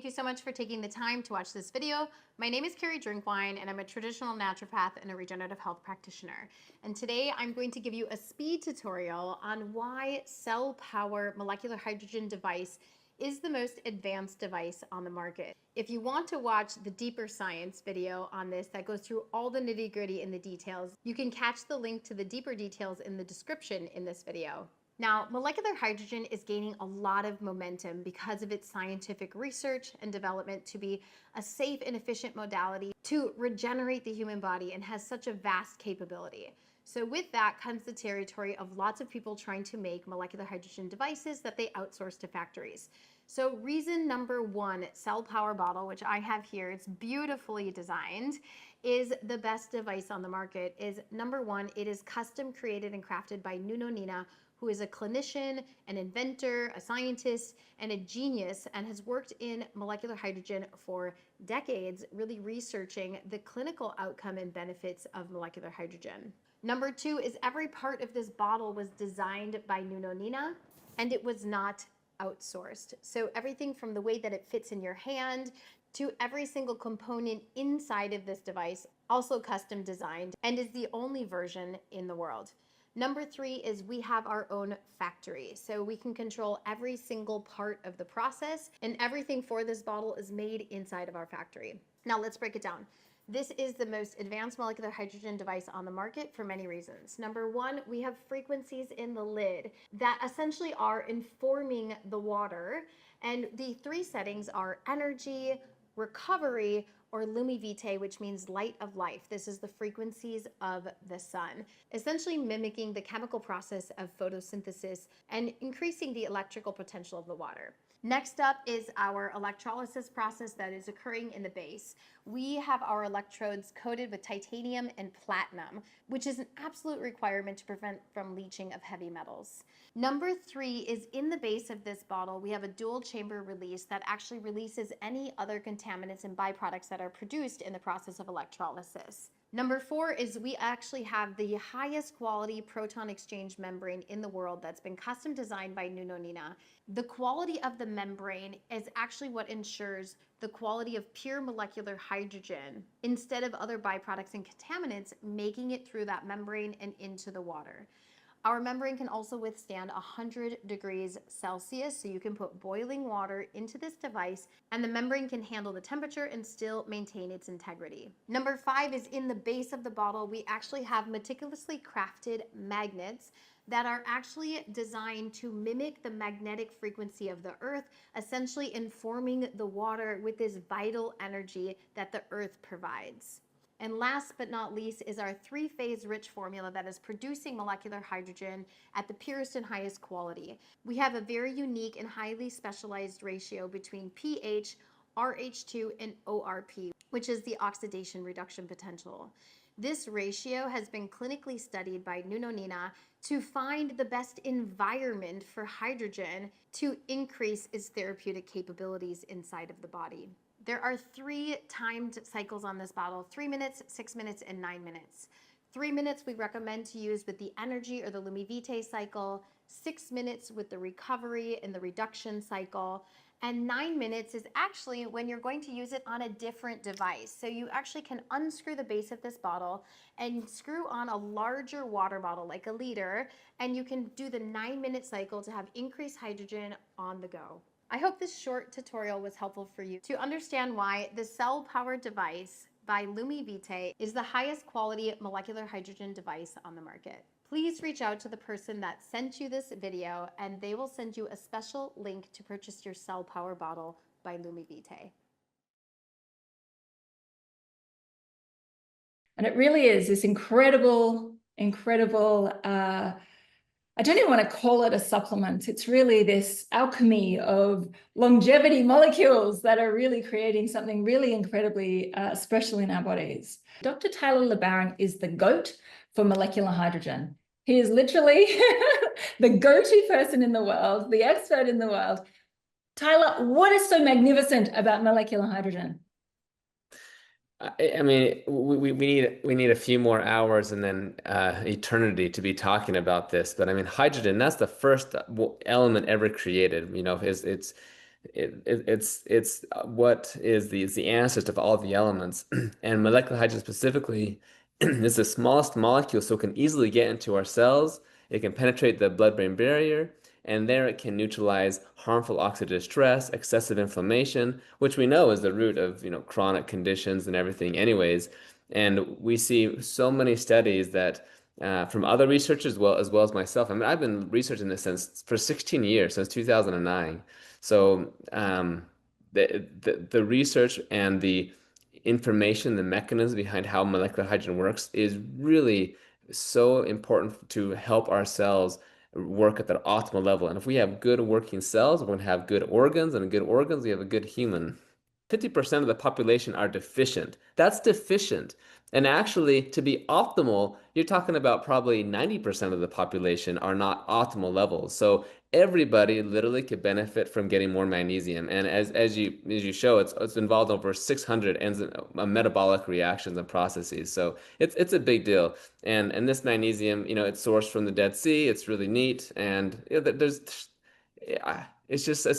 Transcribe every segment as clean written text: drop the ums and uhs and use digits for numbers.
thank you so much for taking the time to watch this video. My name is Carrie Drinkwine, and I'm a traditional naturopath and a regenerative health practitioner. And today I'm going to give you a speed tutorial on why Cell Power Molecular Hydrogen device is the most advanced device on the market. If you want to watch the deeper science video on this that goes through all the nitty-gritty and the details, you can catch the link to the deeper details in the description in this video. Now, molecular hydrogen is gaining a lot of momentum because of its scientific research and development to be a safe and efficient modality to regenerate the human body and has such a vast capability. So with that comes the territory of lots of people trying to make molecular hydrogen devices that they outsource to factories. So reason number one, Cell Power Bottle, which I have here, it's beautifully designed, is the best device on the market, is number one, it is custom created and crafted by Nuno Nina, who is a clinician, an inventor, a scientist, and a genius, and has worked in molecular hydrogen for decades, really researching the clinical outcome and benefits of molecular hydrogen. Number two is every part of this bottle was designed by Nuno Nina, and it was not outsourced. So everything from the way that it fits in your hand to every single component inside of this device, also custom designed, and is the only version in the world. Number three is we have our own factory, so we can control every single part of the process, and everything for this bottle is made inside of our factory. Now let's break it down. This is the most advanced molecular hydrogen device on the market for many reasons. Number one, we have frequencies in the lid that essentially are informing the water, and the three settings are energy, recovery, or LumiVitae, which means light of life. This is the frequencies of the sun, essentially mimicking the chemical process of photosynthesis and increasing the electrical potential of the water. Next up is our electrolysis process that is occurring in the base. We have our electrodes coated with titanium and platinum, which is an absolute requirement to prevent from leaching of heavy metals. Number three is in the base of this bottle, we have a dual chamber release that actually releases any other contaminants and byproducts that are produced in the process of electrolysis. Number four is we actually have the highest quality proton exchange membrane in the world that's been custom designed by Nuno Nina. The quality of the membrane is actually what ensures the quality of pure molecular hydrogen instead of other byproducts and contaminants making it through that membrane and into the water. Our membrane can also withstand 100 degrees Celsius, so you can put boiling water into this device and the membrane can handle the temperature and still maintain its integrity. Number five is in the base of the bottle, we actually have meticulously crafted magnets that are actually designed to mimic the magnetic frequency of the earth, essentially informing the water with this vital energy that the earth provides. And last but not least is our three-phase rich formula that is producing molecular hydrogen at the purest and highest quality. We have a very unique and highly specialized ratio between pH, RH2, and ORP, which is the oxidation reduction potential. This ratio has been clinically studied by Nuno Nina to find the best environment for hydrogen to increase its therapeutic capabilities inside of the body. There are three timed cycles on this bottle, 3 minutes, 6 minutes, and 9 minutes. 3 minutes we recommend to use with the energy or the LumiVitae cycle, 6 minutes with the recovery and the reduction cycle, and 9 minutes is actually when you're going to use it on a different device. So you actually can unscrew the base of this bottle and screw on a larger water bottle like a liter, and you can do the 9-minute cycle to have increased hydrogen on the go. I hope this short tutorial was helpful for you to understand why the Cell Power device by LumiVitae is the highest quality molecular hydrogen device on the market. Please reach out to the person that sent you this video and they will send you a special link to purchase your Cell Power bottle by LumiVitae. And it really is this incredible, I don't even want to call it a supplement. It's really this alchemy of longevity molecules that are really creating something really incredibly special in our bodies. Dr. Tyler LeBaron is the GOAT for molecular hydrogen. He is literally the go-to person in the world, the expert in the world. Tyler, what is so magnificent about molecular hydrogen? I mean, we need a few more hours and then eternity to be talking about this. But I mean, hydrogen, that's the first element ever created. You know, it's it's what is the ancestor of all the elements. And molecular hydrogen specifically is the smallest molecule, so it can easily get into our cells. It can penetrate the blood-brain barrier, and there it can neutralize harmful oxidative stress, excessive inflammation, which we know is the root of, chronic conditions and everything anyways. And we see so many studies that from other researchers as well as myself. I mean, I've been researching this for 16 years, since 2009. So the research and the information, the mechanism behind how molecular hydrogen works is really so important to help our cells work at their optimal level. And if we have good working cells, we're going to have good organs, and good organs, we have a good human. 50% of the population are deficient. That's deficient. And actually, to be optimal, you're talking about probably 90% of the population are not optimal levels. So everybody literally could benefit from getting more magnesium. And as you show, it's involved in over 600 metabolic reactions and processes. So it's a big deal. And this magnesium, it's sourced from the Dead Sea. It's really neat. And it's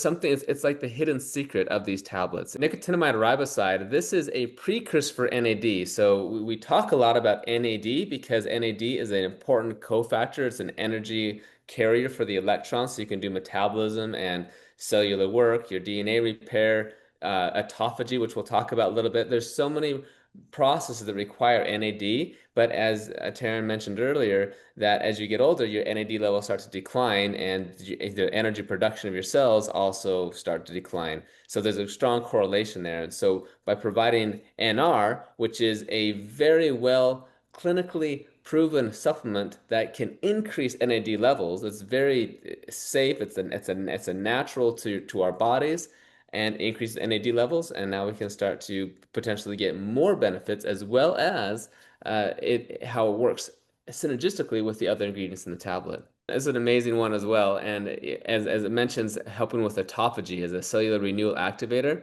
something, it's like the hidden secret of these tablets. Nicotinamide riboside, this is a precursor for NAD. So we talk a lot about NAD because NAD is an important cofactor. It's an energy carrier for the electrons, so you can do metabolism and cellular work, your DNA repair, autophagy, which we'll talk about a little bit. There's so many processes that require NAD, but as Taryn mentioned earlier, that as you get older, your NAD levels start to decline, and the energy production of your cells also start to decline. So there's a strong correlation there. And so by providing NR, which is a very well clinically proven supplement that can increase NAD levels, it's very safe. It's a natural to our bodies, and increases NAD levels, and now we can start to potentially get more benefits, as well as how it works synergistically with the other ingredients in the tablet. It's an amazing one as well, and as it mentions, helping with autophagy as a cellular renewal activator.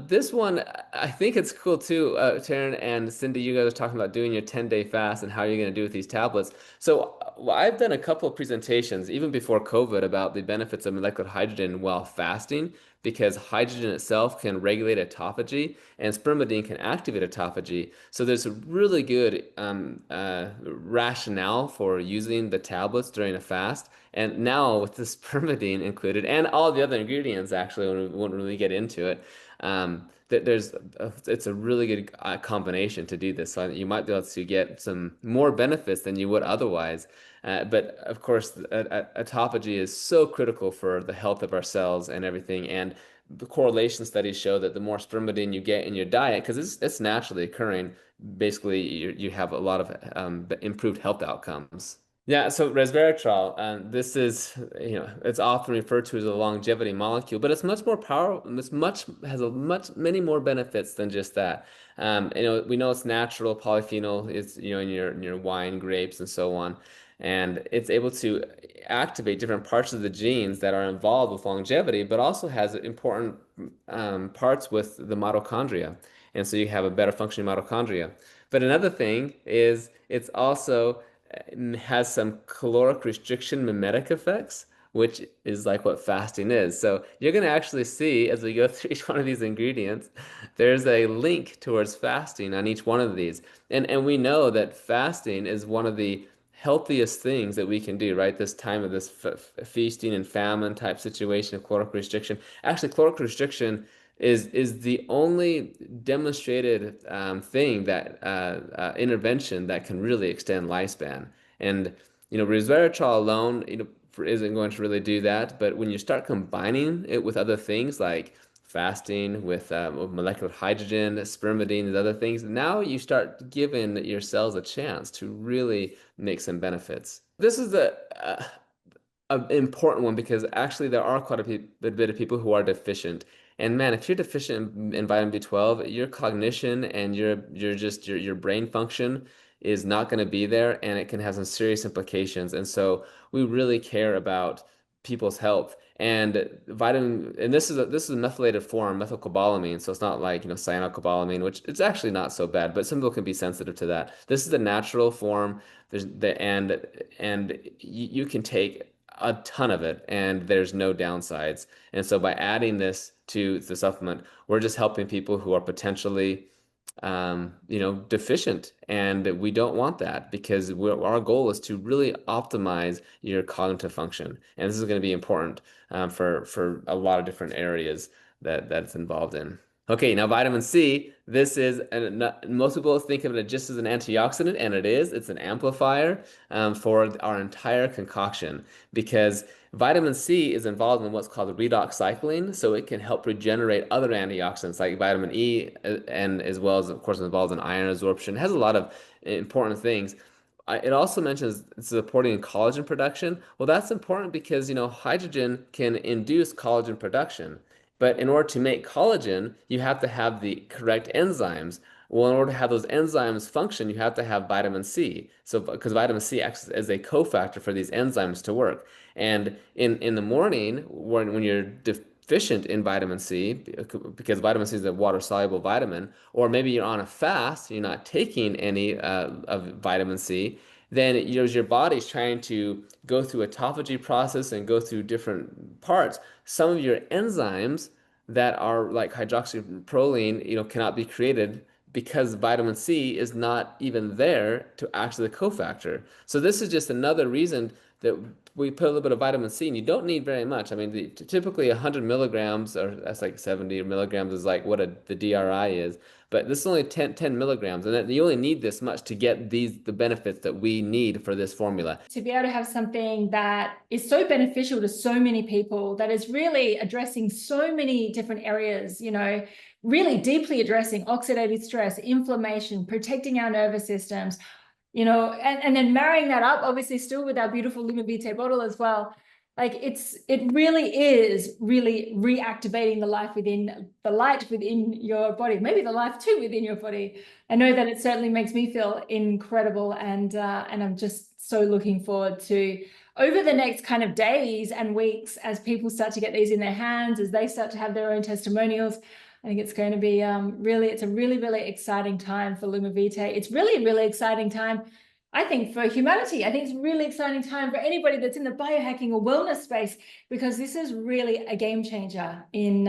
This one, I think it's cool too. Taryn and Cindy, you guys are talking about doing your 10-day fast and how you're going to do with these tablets. So I've done a couple of presentations, even before COVID, about the benefits of molecular hydrogen while fasting, because hydrogen itself can regulate autophagy, and spermidine can activate autophagy. So there's a really good rationale for using the tablets during a fast. And now with the spermidine included, and all the other ingredients, actually, when we won't really get into it, it's a really good combination to do this. So you might be able to get some more benefits than you would otherwise. But of course, autophagy is so critical for the health of our cells and everything. And the correlation studies show that the more spermidine you get in your diet, because it's naturally occurring, basically you have a lot of improved health outcomes. Yeah, so resveratrol, this is, it's often referred to as a longevity molecule, but it's much more powerful. Many more benefits than just that. We know it's natural polyphenol. It's, in your wine, grapes, and so on. And it's able to activate different parts of the genes that are involved with longevity, but also has important parts with the mitochondria. And so you have a better functioning mitochondria. But another thing is it's also has some caloric restriction mimetic effects, which is like what fasting is. So you're going to actually see, as we go through each one of these ingredients, there's a link towards fasting on each one of these. And we know that fasting is one of the healthiest things that we can do, right? This time of this feasting and famine type situation of caloric restriction. Actually, caloric restriction is the only demonstrated thing that intervention that can really extend lifespan. And resveratrol alone, isn't going to really do that. But when you start combining it with other things like fasting, with molecular hydrogen, spermidine, and other things, now you start giving your cells a chance to really make some benefits. This is an important one because actually there are quite a bit of people who are deficient. And man, if you're deficient in vitamin B12, your cognition and your brain function is not going to be there, and it can have some serious implications. And so we really care about people's health. And this is a methylated form, methylcobalamin, so it's not like cyanocobalamin, which it's actually not so bad, but some people can be sensitive to that. This is the natural form. And you can take a ton of it, and there's no downsides. And so by adding this to the supplement, we're just helping people who are potentially deficient, and we don't want that because our goal is to really optimize your cognitive function, and this is going to be important for a lot of different areas that's involved in. Okay, now vitamin C, this is, most people think of it just as an antioxidant, and it is. It's an amplifier for our entire concoction because vitamin C is involved in what's called redox cycling, so it can help regenerate other antioxidants like vitamin E, and as well as, of course, involved in iron absorption. It has a lot of important things. It also mentions supporting collagen production. Well, that's important because, hydrogen can induce collagen production. But in order to make collagen, you have to have the correct enzymes. Well, in order to have those enzymes function, you have to have vitamin C. So, because vitamin C acts as a cofactor for these enzymes to work. And in the morning, when you're deficient in vitamin C, because vitamin C is a water-soluble vitamin, or maybe you're on a fast, you're not taking any of vitamin C, then your body's trying to go through autophagy process and go through different parts. Some of your enzymes that are like hydroxyproline, cannot be created because vitamin C is not even there to act as a cofactor. So this is just another reason that we put a little bit of vitamin C, and you don't need very much. I mean, typically 100 milligrams, or that's like 70 milligrams, is like what the DRI is. But this is only 10 milligrams, and you only need this much to get the benefits that we need for this formula. To be able to have something that is so beneficial to so many people, that is really addressing so many different areas, really deeply addressing oxidative stress, inflammation, protecting our nervous systems, and then marrying that up, obviously, still with our beautiful LumiVitae bottle as well. Like it really is really reactivating the light within your body, maybe the life too within your body. I know that it certainly makes me feel incredible, and I'm just so looking forward to, over the next kind of days and weeks, as people start to get these in their hands, as they start to have their own testimonials. I think it's going to be it's a really, really exciting time for LumiVitae. It's really, really exciting time, I think, for humanity. I think it's a really exciting time for anybody that's in the biohacking or wellness space, because this is really a game changer in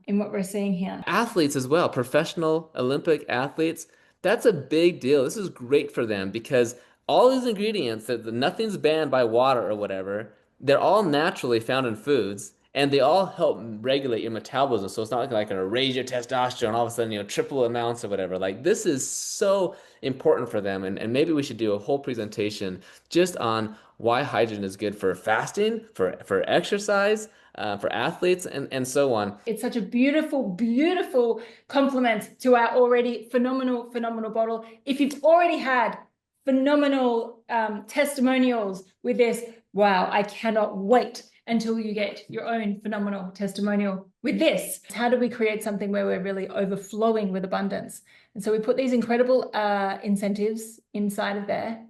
what we're seeing here. Athletes as well, professional Olympic athletes, that's a big deal. This is great for them because all these ingredients, that nothing's banned by water or whatever, they're all naturally found in foods, and they all help regulate your metabolism. So it's not like going to raise your testosterone all of a sudden, triple amounts or whatever. Like, this is so important for them. And maybe we should do a whole presentation just on why hydrogen is good for fasting, for exercise, for athletes, and so on. It's such a beautiful, beautiful complement to our already phenomenal, phenomenal bottle. If you've already had phenomenal testimonials with this, wow, I cannot wait until you get your own phenomenal testimonial with this. How do we create something where we're really overflowing with abundance? And so we put these incredible incentives inside of there.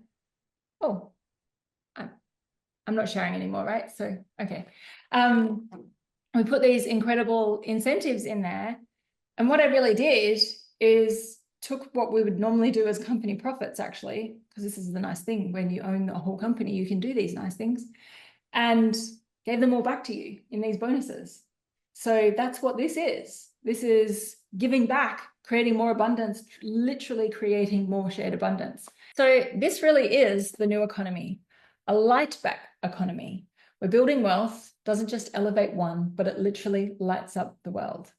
Oh, I'm not sharing anymore, right? So, okay. We put these incredible incentives in there. And what I really did is took what we would normally do as company profits, actually, because this is the nice thing. When you own a whole company, you can do these nice things, and gave them all back to you in these bonuses. So that's what this is. This is giving back, creating more abundance, literally creating more shared abundance. So this really is the new economy, a light back economy. We're building wealth, doesn't just elevate one, but it literally lights up the world.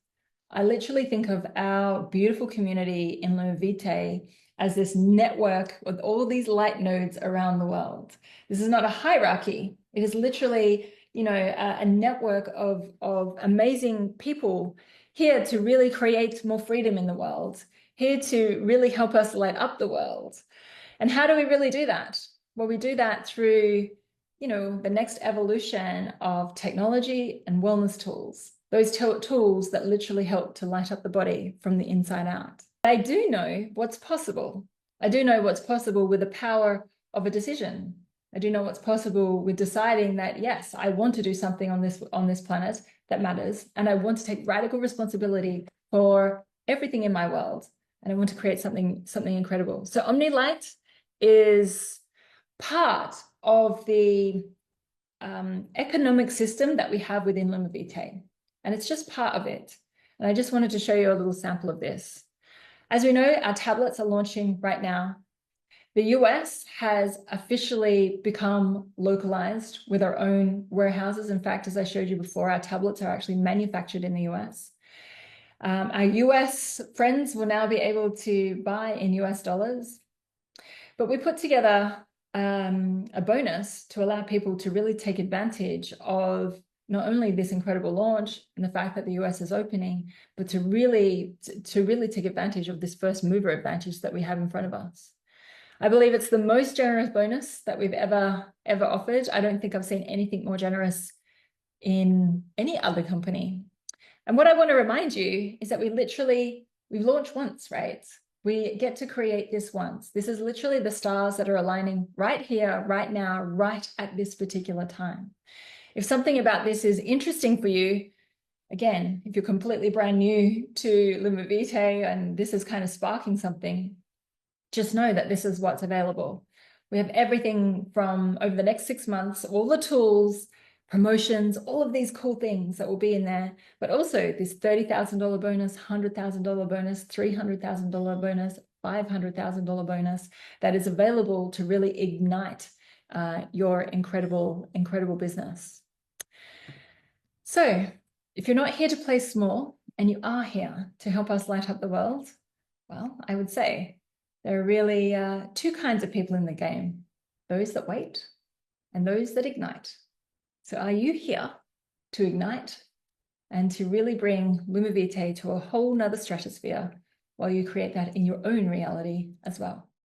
I literally think of our beautiful community in LumiVitae as this network with all these light nodes around the world. This is not a hierarchy. It is literally, a network of amazing people here to really create more freedom in the world, here to really help us light up the world. And how do we really do that? Well, we do that through, the next evolution of technology and wellness tools, those tools that literally help to light up the body from the inside out. I do know what's possible. I do know what's possible with the power of a decision. I do know what's possible with deciding that, yes, I want to do something on this planet that matters, and I want to take radical responsibility for everything in my world, and I want to create something incredible. So OmniLight is part of the economic system that we have within LumiVitae, and it's just part of it. And I just wanted to show you a little sample of this. As we know, our tablets are launching right now. The US has officially become localized with our own warehouses. In fact, as I showed you before, our tablets are actually manufactured in the US. Our US friends will now be able to buy in US dollars. But we put together a bonus to allow people to really take advantage of not only this incredible launch and the fact that the US is opening, but to really take advantage of this first mover advantage that we have in front of us. I believe it's the most generous bonus that we've ever offered. I don't think I've seen anything more generous in any other company. And what I want to remind you is that we've launched once, right? We get to create this once. This is literally the stars that are aligning right here, right now, right at this particular time. If something about this is interesting for you, again, if you're completely brand new to LumiVitae and this is kind of sparking something, just know that this is what's available. We have everything from over the next 6 months, all the tools, promotions, all of these cool things that will be in there, but also this $30,000 bonus, $100,000 bonus, $300,000 bonus, $500,000 bonus that is available to really ignite your incredible business. So if you're not here to play small and you are here to help us light up the world, well, I would say there are really two kinds of people in the game, those that wait and those that ignite. So are you here to ignite and to really bring LumiVitae to a whole nother stratosphere while you create that in your own reality as well?